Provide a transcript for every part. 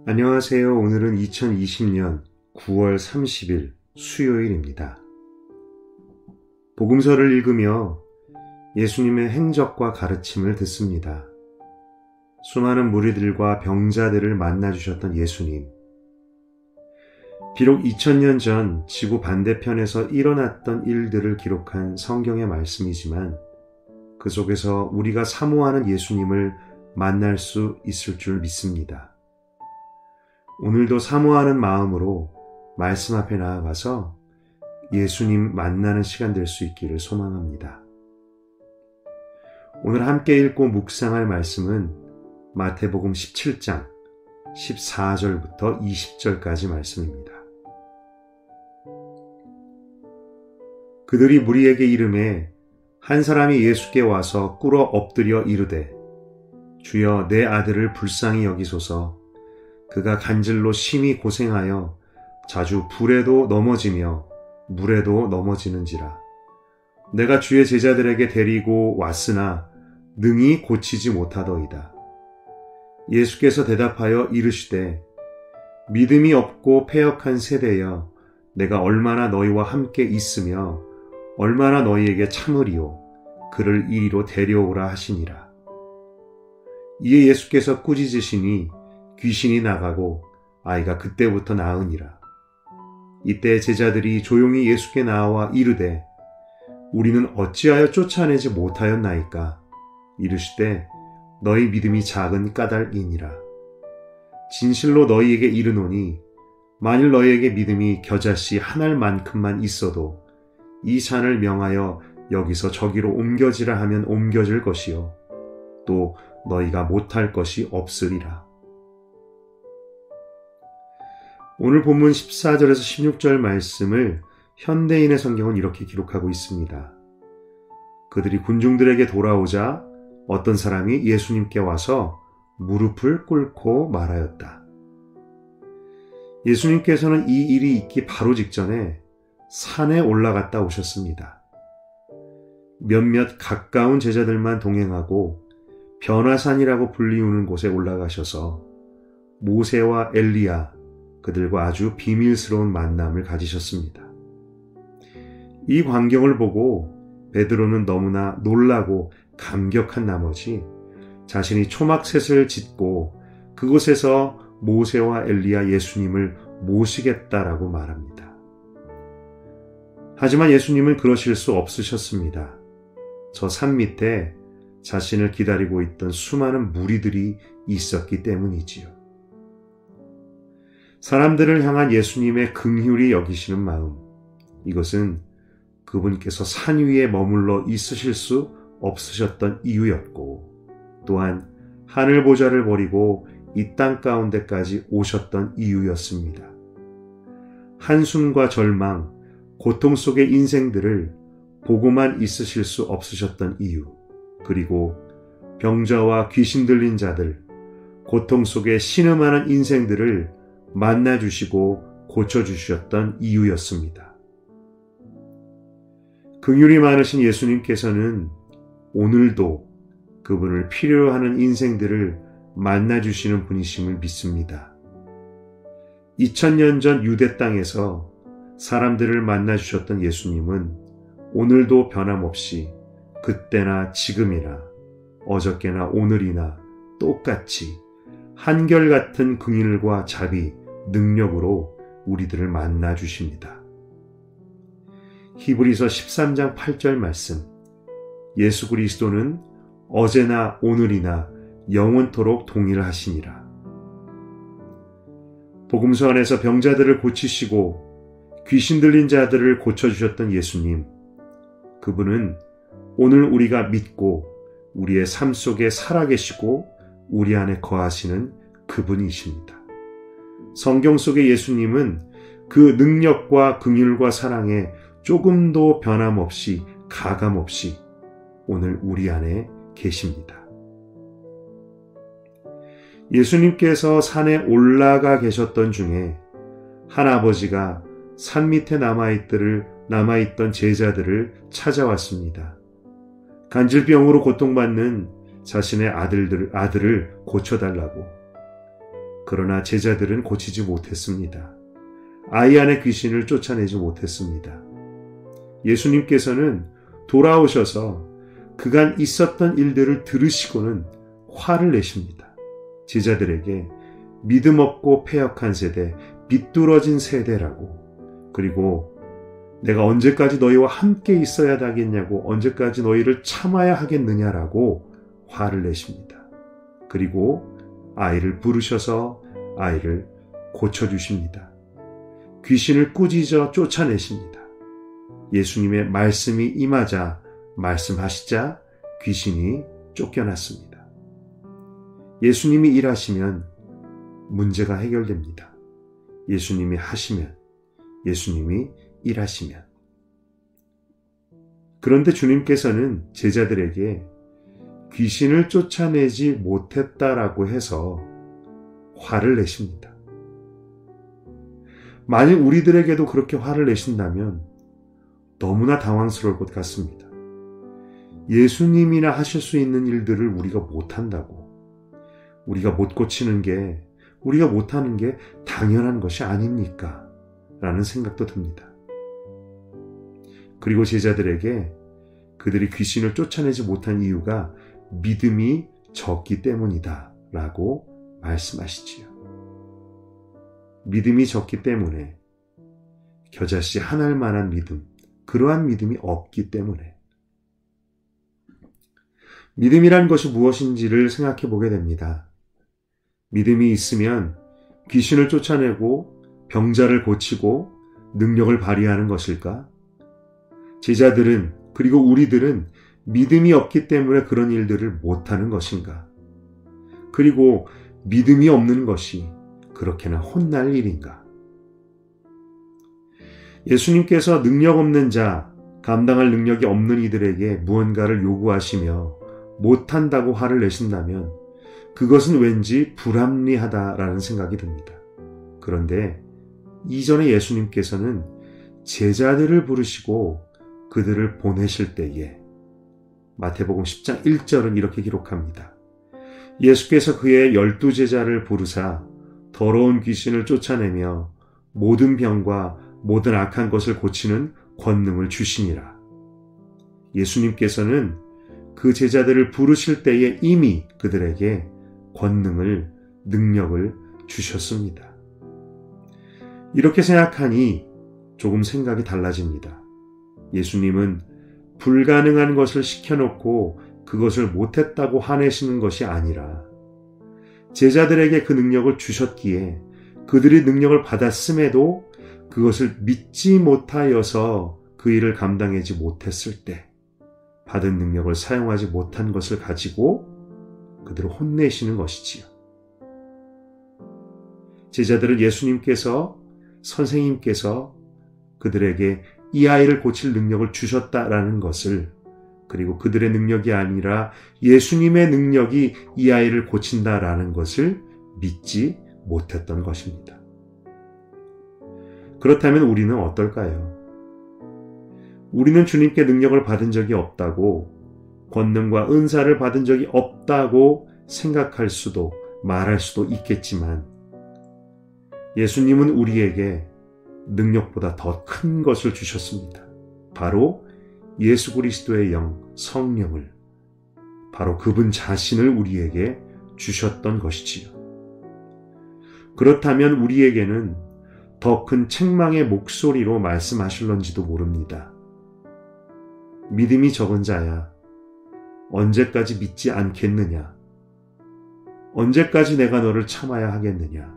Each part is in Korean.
안녕하세요. 오늘은 2020년 9월 30일 수요일입니다. 복음서를 읽으며 예수님의 행적과 가르침을 듣습니다. 수많은 무리들과 병자들을 만나주셨던 예수님. 비록 2000년 전 지구 반대편에서 일어났던 일들을 기록한 성경의 말씀이지만 그 속에서 우리가 사모하는 예수님을 만날 수 있을 줄 믿습니다. 오늘도 사모하는 마음으로 말씀 앞에 나아가서 예수님 만나는 시간 될 수 있기를 소망합니다. 오늘 함께 읽고 묵상할 말씀은 마태복음 17장 14절부터 20절까지 말씀입니다. 그들이 무리에게 이르매 한 사람이 예수께 와서 꿇어 엎드려 이르되 주여 내 아들을 불쌍히 여기소서. 그가 간질로 심히 고생하여 자주 불에도 넘어지며 물에도 넘어지는지라. 내가 주의 제자들에게 데리고 왔으나 능히 고치지 못하더이다. 예수께서 대답하여 이르시되 믿음이 없고 패역한 세대여, 내가 얼마나 너희와 함께 있으며 얼마나 너희에게 참으리요. 그를 이리로 데려오라 하시니라. 이에 예수께서 꾸짖으시니 귀신이 나가고 아이가 그때부터 나으니라. 이때 제자들이 조용히 예수께 나와 이르되 우리는 어찌하여 쫓아내지 못하였나이까? 이르시되 너희 믿음이 작은 까닭이니라. 진실로 너희에게 이르노니 만일 너희에게 믿음이 겨자씨 한 알만큼만 있어도 이 산을 명하여 여기서 저기로 옮겨지라 하면 옮겨질 것이요 또 너희가 못할 것이 없으리라. 오늘 본문 14절에서 16절 말씀을 현대인의 성경은 이렇게 기록하고 있습니다. 그들이 군중들에게 돌아오자 어떤 사람이 예수님께 와서 무릎을 꿇고 말하였다. 예수님께서는 이 일이 있기 바로 직전에 산에 올라갔다 오셨습니다. 몇몇 가까운 제자들만 동행하고 변화산이라고 불리우는 곳에 올라가셔서 모세와 엘리야 그들과 아주 비밀스러운 만남을 가지셨습니다. 이 광경을 보고 베드로는 너무나 놀라고 감격한 나머지 자신이 초막셋을 짓고 그곳에서 모세와 엘리야 예수님을 모시겠다라고 말합니다. 하지만 예수님은 그러실 수 없으셨습니다. 저 산 밑에 자신을 기다리고 있던 수많은 무리들이 있었기 때문이지요. 사람들을 향한 예수님의 긍휼히 여기시는 마음, 이것은 그분께서 산 위에 머물러 있으실 수 없으셨던 이유였고 또한 하늘 보좌를 버리고 이 땅 가운데까지 오셨던 이유였습니다. 한숨과 절망, 고통 속의 인생들을 보고만 있으실 수 없으셨던 이유, 그리고 병자와 귀신 들린 자들, 고통 속에 신음하는 인생들을 만나주시고 고쳐주셨던 이유였습니다. 긍휼이 많으신 예수님께서는 오늘도 그분을 필요로 하는 인생들을 만나주시는 분이심을 믿습니다. 2000년 전 유대 땅에서 사람들을 만나주셨던 예수님은 오늘도 변함없이 그때나 지금이나 어저께나 오늘이나 똑같이 한결같은 긍휼과 자비, 능력으로 우리들을 만나 주십니다. 히브리서 13장 8절 말씀, 예수 그리스도는 어제나 오늘이나 영원토록 동일하시니라. 복음서 안에서 병자들을 고치시고 귀신 들린 자들을 고쳐주셨던 예수님, 그분은 오늘 우리가 믿고 우리의 삶 속에 살아계시고 우리 안에 거하시는 그분이십니다. 성경 속의 예수님은 그 능력과 긍휼과 사랑에 조금도 변함없이 가감없이 오늘 우리 안에 계십니다. 예수님께서 산에 올라가 계셨던 중에 한 아버지가 산 밑에 남아있들을 남아있던 제자들을 찾아왔습니다. 간질병으로 고통받는 자신의 아들을 고쳐달라고. 그러나 제자들은 고치지 못했습니다. 아이 안의 귀신을 쫓아내지 못했습니다. 예수님께서는 돌아오셔서 그간 있었던 일들을 들으시고는 화를 내십니다. 제자들에게 믿음 없고 패역한 세대, 비뚤어진 세대라고, 그리고 내가 언제까지 너희와 함께 있어야 하겠냐고, 언제까지 너희를 참아야 하겠느냐라고 화를 내십니다. 그리고 아이를 부르셔서 아이를 고쳐주십니다. 귀신을 꾸짖어 쫓아내십니다. 예수님의 말씀이 임하자, 말씀하시자 귀신이 쫓겨났습니다. 예수님이 일하시면 문제가 해결됩니다. 예수님이 하시면, 예수님이 일하시면. 그런데 주님께서는 제자들에게 귀신을 쫓아내지 못했다라고 해서 화를 내십니다. 만일 우리들에게도 그렇게 화를 내신다면 너무나 당황스러울 것 같습니다. 예수님이나 하실 수 있는 일들을 우리가 못한다고, 우리가 못 고치는 게, 우리가 못하는 게 당연한 것이 아닙니까? 라는 생각도 듭니다. 그리고 제자들에게 그들이 귀신을 쫓아내지 못한 이유가 믿음이 적기 때문이다 라고 말씀하시지요. 믿음이 적기 때문에, 겨자씨 하나일 만한 믿음, 그러한 믿음이 없기 때문에. 믿음이란 것이 무엇인지를 생각해 보게 됩니다. 믿음이 있으면 귀신을 쫓아내고 병자를 고치고 능력을 발휘하는 것일까? 제자들은, 그리고 우리들은 믿음이 없기 때문에 그런 일들을 못하는 것인가? 그리고 믿음이 없는 것이 그렇게나 혼날 일인가? 예수님께서 능력 없는 자, 감당할 능력이 없는 이들에게 무언가를 요구하시며 못한다고 화를 내신다면 그것은 왠지 불합리하다라는 생각이 듭니다. 그런데 이전에 예수님께서는 제자들을 부르시고 그들을 보내실 때에 마태복음 10장 1절은 이렇게 기록합니다. 예수께서 그의 12제자를 부르사 더러운 귀신을 쫓아내며 모든 병과 모든 악한 것을 고치는 권능을 주시니라. 예수님께서는 그 제자들을 부르실 때에 이미 그들에게 권능을, 능력을 주셨습니다. 이렇게 생각하니 조금 생각이 달라집니다. 예수님은 불가능한 것을 시켜놓고 그것을 못했다고 화내시는 것이 아니라 제자들에게 그 능력을 주셨기에 그들이 능력을 받았음에도 그것을 믿지 못하여서 그 일을 감당하지 못했을 때 받은 능력을 사용하지 못한 것을 가지고 그들을 혼내시는 것이지요. 제자들은 예수님께서, 선생님께서 그들에게 이 아이를 고칠 능력을 주셨다라는 것을, 그리고 그들의 능력이 아니라 예수님의 능력이 이 아이를 고친다라는 것을 믿지 못했던 것입니다. 그렇다면 우리는 어떨까요? 우리는 주님께 능력을 받은 적이 없다고, 권능과 은사를 받은 적이 없다고 생각할 수도 말할 수도 있겠지만 예수님은 우리에게 능력보다 더 큰 것을 주셨습니다. 바로 예수 그리스도의 영, 성령을, 바로 그분 자신을 우리에게 주셨던 것이지요. 그렇다면 우리에게는 더 큰 책망의 목소리로 말씀하실런지도 모릅니다. 믿음이 적은 자야, 언제까지 믿지 않겠느냐? 언제까지 내가 너를 참아야 하겠느냐?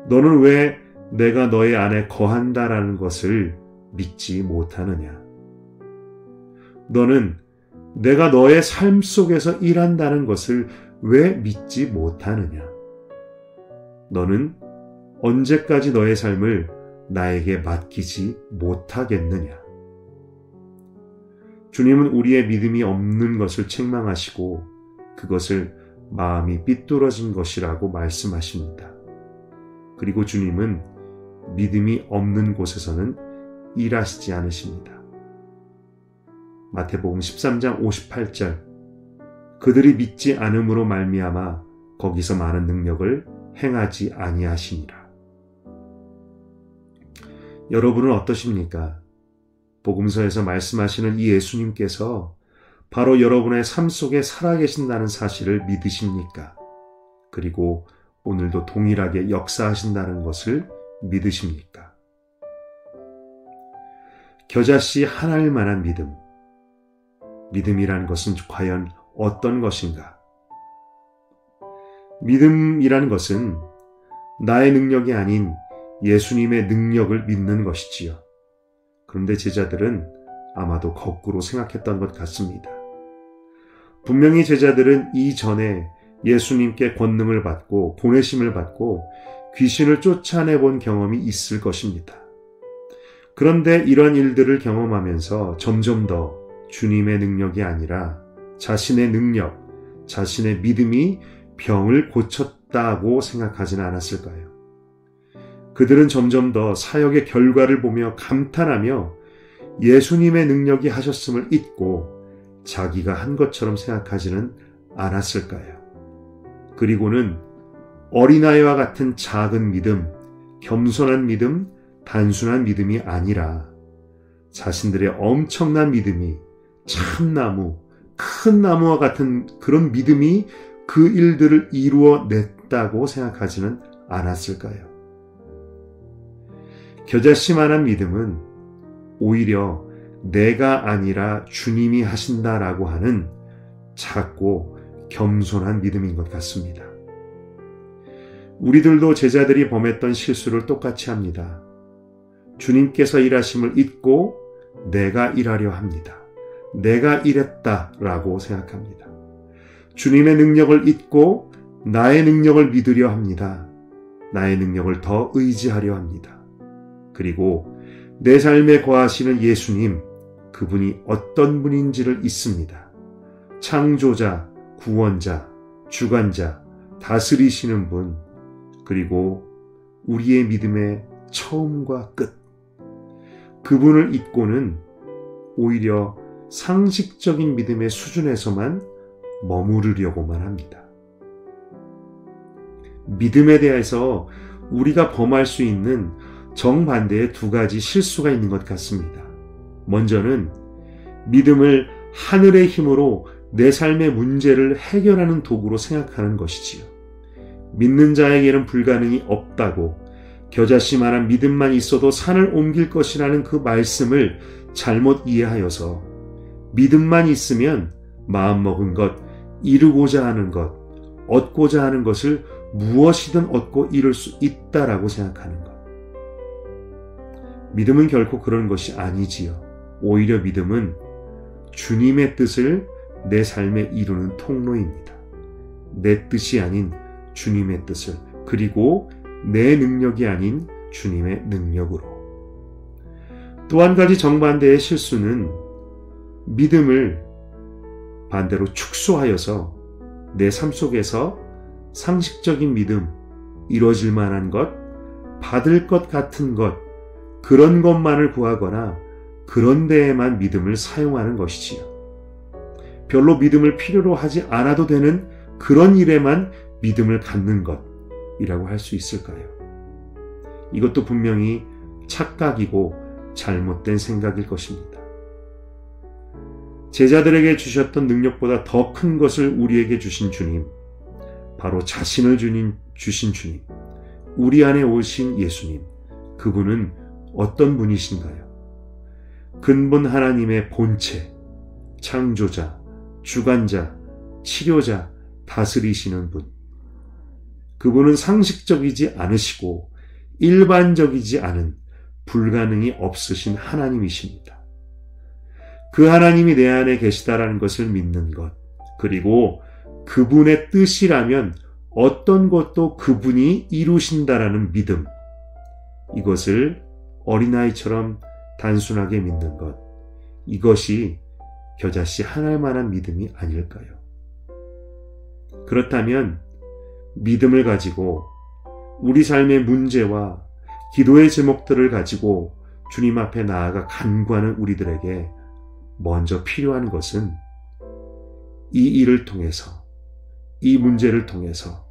너는 왜 내가 너의 안에 거한다라는 것을 믿지 못하느냐? 너는 내가 너의 삶 속에서 일한다는 것을 왜 믿지 못하느냐? 너는 언제까지 너의 삶을 나에게 맡기지 못하겠느냐? 주님은 우리의 믿음이 없는 것을 책망하시고 그것을 마음이 삐뚤어진 것이라고 말씀하십니다. 그리고 주님은 믿음이 없는 곳에서는 일하시지 않으십니다. 마태복음 13장 58절 그들이 믿지 않음으로 말미암아 거기서 많은 능력을 행하지 아니하시니라. 여러분은 어떠십니까? 복음서에서 말씀하시는 이 예수님께서 바로 여러분의 삶 속에 살아계신다는 사실을 믿으십니까? 그리고 오늘도 동일하게 역사하신다는 것을 믿으십니까? 겨자씨 하나일 만한 믿음. 믿음이란 것은 과연 어떤 것인가? 믿음이란 것은 나의 능력이 아닌 예수님의 능력을 믿는 것이지요. 그런데 제자들은 아마도 거꾸로 생각했던 것 같습니다. 분명히 제자들은 이전에 예수님께 권능을 받고 보내심을 받고 귀신을 쫓아내본 경험이 있을 것입니다. 그런데 이런 일들을 경험하면서 점점 더 주님의 능력이 아니라 자신의 능력, 자신의 믿음이 병을 고쳤다고 생각하지는 않았을까요? 그들은 점점 더 사역의 결과를 보며 감탄하며 예수님의 능력이 하셨음을 잊고 자기가 한 것처럼 생각하지는 않았을까요? 그리고는 어린아이와 같은 작은 믿음, 겸손한 믿음, 단순한 믿음이 아니라 자신들의 엄청난 믿음이 참나무, 큰 나무와 같은 그런 믿음이 그 일들을 이루어냈다고 생각하지는 않았을까요? 겨자씨만한 믿음은 오히려 내가 아니라 주님이 하신다라고 하는 작고 겸손한 믿음인 것 같습니다. 우리들도 제자들이 범했던 실수를 똑같이 합니다. 주님께서 일하심을 잊고 내가 일하려 합니다. 내가 일했다라고 생각합니다. 주님의 능력을 잊고 나의 능력을 믿으려 합니다. 나의 능력을 더 의지하려 합니다. 그리고 내 삶에 거하시는 예수님, 그분이 어떤 분인지를 잊습니다. 창조자, 구원자, 주관자, 다스리시는 분, 그리고 우리의 믿음의 처음과 끝. 그분을 잊고는 오히려 상식적인 믿음의 수준에서만 머무르려고만 합니다. 믿음에 대해서 우리가 범할 수 있는 정반대의 두 가지 실수가 있는 것 같습니다. 먼저는 믿음을 하늘의 힘으로 내 삶의 문제를 해결하는 도구로 생각하는 것이지요. 믿는 자에게는 불가능이 없다고, 겨자씨만한 믿음만 있어도 산을 옮길 것이라는 그 말씀을 잘못 이해하여서 믿음만 있으면 마음먹은 것, 이루고자 하는 것, 얻고자 하는 것을 무엇이든 얻고 이룰 수 있다라고 생각하는 것. 믿음은 결코 그런 것이 아니지요. 오히려 믿음은 주님의 뜻을 내 삶에 이루는 통로입니다. 내 뜻이 아닌 주님의 뜻을, 그리고 내 능력이 아닌 주님의 능력으로. 또 한 가지 정반대의 실수는 믿음을 반대로 축소하여서 내 삶 속에서 상식적인 믿음, 이루어질 만한 것, 받을 것 같은 것, 그런 것만을 구하거나 그런 데에만 믿음을 사용하는 것이지요. 별로 믿음을 필요로 하지 않아도 되는 그런 일에만 믿음을 갖는 것이라고 할 수 있을까요? 이것도 분명히 착각이고 잘못된 생각일 것입니다. 제자들에게 주셨던 능력보다 더 큰 것을 우리에게 주신 주님, 바로 자신을 주신 주님, 우리 안에 오신 예수님, 그분은 어떤 분이신가요? 근본 하나님의 본체, 창조자, 주관자, 치료자, 다스리시는 분. 그분은 상식적이지 않으시고 일반적이지 않은 불가능이 없으신 하나님이십니다. 그 하나님이 내 안에 계시다라는 것을 믿는 것, 그리고 그분의 뜻이라면 어떤 것도 그분이 이루신다라는 믿음, 이것을 어린아이처럼 단순하게 믿는 것, 이것이 겨자씨 하나만한 믿음이 아닐까요? 그렇다면 믿음을 가지고 우리 삶의 문제와 기도의 제목들을 가지고 주님 앞에 나아가 간구하는 우리들에게 먼저 필요한 것은 이 일을 통해서, 이 문제를 통해서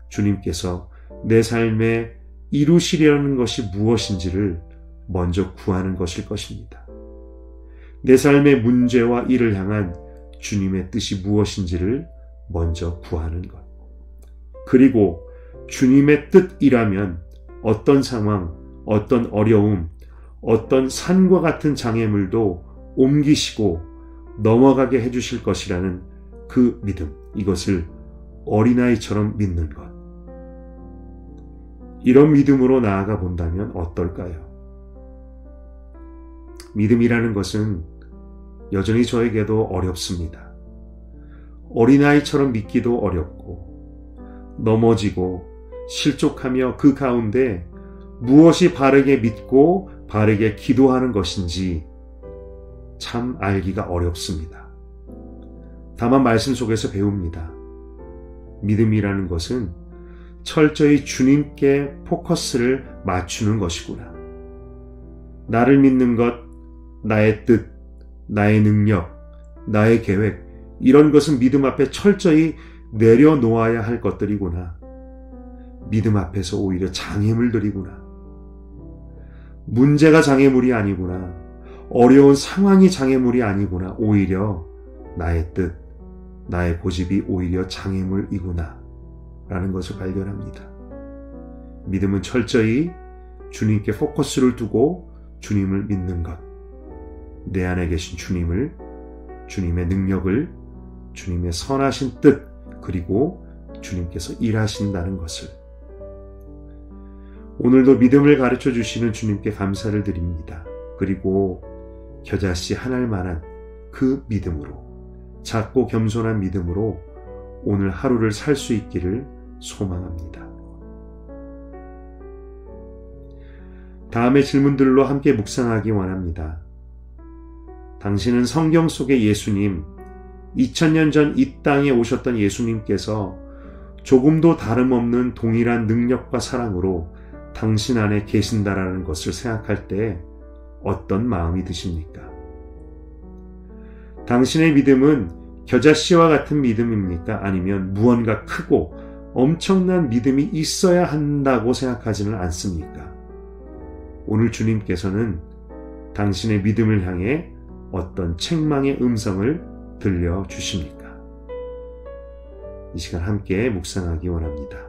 주님께서 내 삶에 이루시려는 것이 무엇인지를 먼저 구하는 것일 것입니다. 내 삶의 문제와 일을 향한 주님의 뜻이 무엇인지를 먼저 구하는 것. 그리고 주님의 뜻이라면 어떤 상황, 어떤 어려움, 어떤 산과 같은 장애물도 옮기시고 넘어가게 해주실 것이라는 그 믿음, 이것을 어린아이처럼 믿는 것. 이런 믿음으로 나아가 본다면 어떨까요? 믿음이라는 것은 여전히 저에게도 어렵습니다. 어린아이처럼 믿기도 어렵고, 넘어지고 실족하며 그 가운데 무엇이 바르게 믿고 바르게 기도하는 것인지 참 알기가 어렵습니다. 다만 말씀 속에서 배웁니다. 믿음이라는 것은 철저히 주님께 포커스를 맞추는 것이구나. 나를 믿는 것, 나의 뜻, 나의 능력, 나의 계획, 이런 것은 믿음 앞에 철저히 내려놓아야 할 것들이구나. 믿음 앞에서 오히려 장애물들이구나. 문제가 장애물이 아니구나. 어려운 상황이 장애물이 아니구나. 오히려 나의 뜻, 나의 고집이 오히려 장애물이구나 라는 것을 발견합니다. 믿음은 철저히 주님께 포커스를 두고 주님을 믿는 것, 내 안에 계신 주님을, 주님의 능력을, 주님의 선하신 뜻, 그리고 주님께서 일하신다는 것을. 오늘도 믿음을 가르쳐 주시는 주님께 감사를 드립니다. 그리고 겨자씨 하나만한 그 믿음으로, 작고 겸손한 믿음으로 오늘 하루를 살 수 있기를 소망합니다. 다음의 질문들로 함께 묵상하기 원합니다. 당신은 성경 속의 예수님, 2000년 전 이 땅에 오셨던 예수님께서 조금도 다름없는 동일한 능력과 사랑으로 당신 안에 계신다라는 것을 생각할 때 어떤 마음이 드십니까? 당신의 믿음은 겨자씨와 같은 믿음입니까? 아니면 무언가 크고 엄청난 믿음이 있어야 한다고 생각하지는 않습니까? 오늘 주님께서는 당신의 믿음을 향해 어떤 책망의 음성을 들려주십니까? 이 시간 함께 묵상하기 원합니다.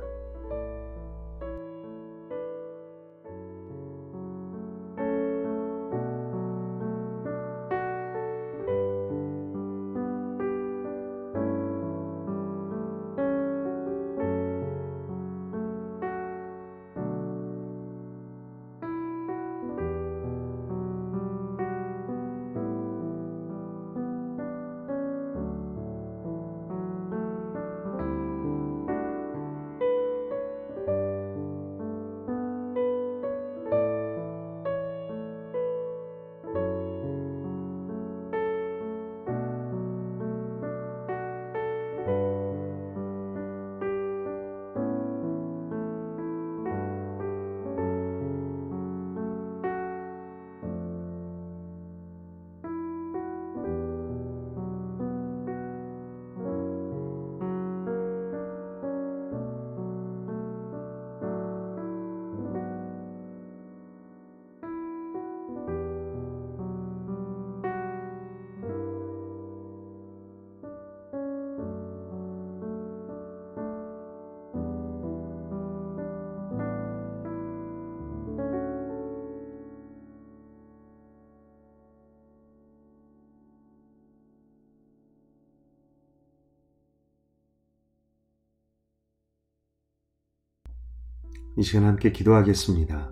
이 시간 함께 기도하겠습니다.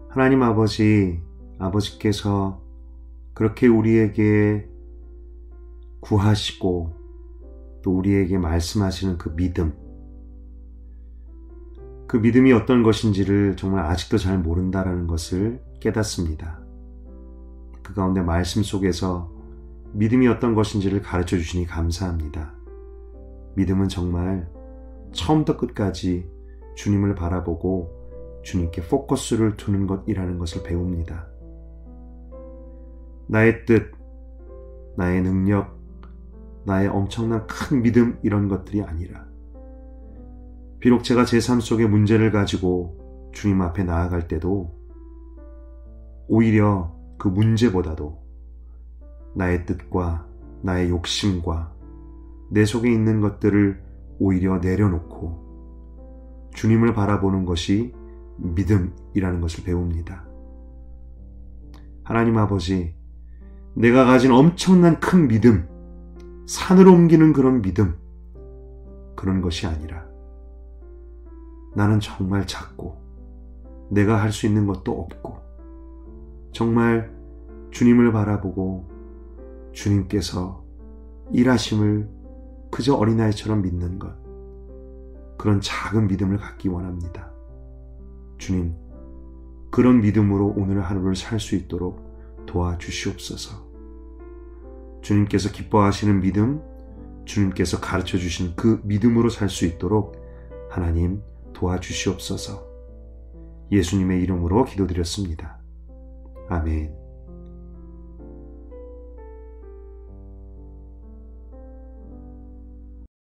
하나님 아버지, 아버지께서 그렇게 우리에게 구하시고 또 우리에게 말씀하시는 그 믿음, 그 믿음이 어떤 것인지를 정말 아직도 잘 모른다라는 것을 깨닫습니다. 그 가운데 말씀 속에서 믿음이 어떤 것인지를 가르쳐 주시니 감사합니다. 믿음은 정말 처음부터 끝까지 주님을 바라보고 주님께 포커스를 두는 것이라는 것을 배웁니다. 나의 뜻, 나의 능력, 나의 엄청난 큰 믿음 이런 것들이 아니라 비록 제가 제 삶 속에 문제를 가지고 주님 앞에 나아갈 때도 오히려 그 문제보다도 나의 뜻과 나의 욕심과 내 속에 있는 것들을 오히려 내려놓고 주님을 바라보는 것이 믿음이라는 것을 배웁니다. 하나님 아버지, 내가 가진 엄청난 큰 믿음, 산을 옮기는 그런 믿음, 그런 것이 아니라 나는 정말 작고 내가 할 수 있는 것도 없고 정말 주님을 바라보고 주님께서 일하심을 그저 어린아이처럼 믿는 것, 그런 작은 믿음을 갖기 원합니다. 주님, 그런 믿음으로 오늘 하루를 살 수 있도록 도와주시옵소서. 주님께서 기뻐하시는 믿음, 주님께서 가르쳐 주신 그 믿음으로 살 수 있도록 하나님 도와주시옵소서. 예수님의 이름으로 기도드렸습니다. 아멘.